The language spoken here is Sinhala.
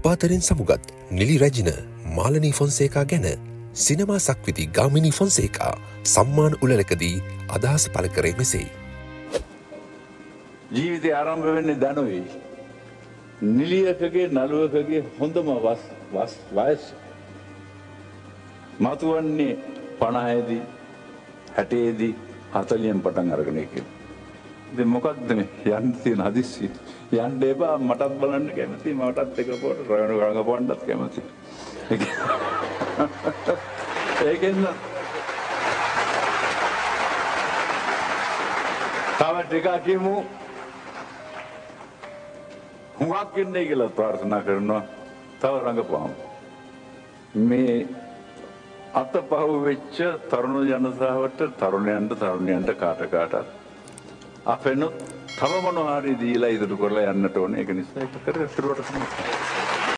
ඔබාතරෙන් සමුගත් නිලි රැජින මාලනී ෆොන්සේකා ගැන සිනමා සක්විති ගාමිණී ෆොන්සේකා සම්මාන උළෙලකදී අදහස පළ කරේ මෙසේ. ජීවිතය ආරම්භ වෙන්නේ දැනුයි. නිලියකගේ නළුවකගේ හොඳම වයස මතුවන්නේ 50දී 60දී 40න් පටන් අරගෙන කියලා. ඉතින් මොකක්ද මේ යන්න තියෙන හදිස්සිය? යන්න එපා, මටත් බලන්න කැමතියි, මටත් එක පොට රඟපන්නත් කැමතියි. ඒකෙන් තව ටිකක් කියමු. හුඟක් ඉන්නේ කියලා ප්‍රාර්ථනා කරනවා. තව රඟපාමු. මේ අතපහුව වෙච්ච තරුණ ජනතාවට, තරුණයන්ට කාටත් අපෙනුත් තව මොනවා හරි දීලා ඉදිරි කරලා යන්නට ඕනේ. ඒක නිසා ඒක කරලා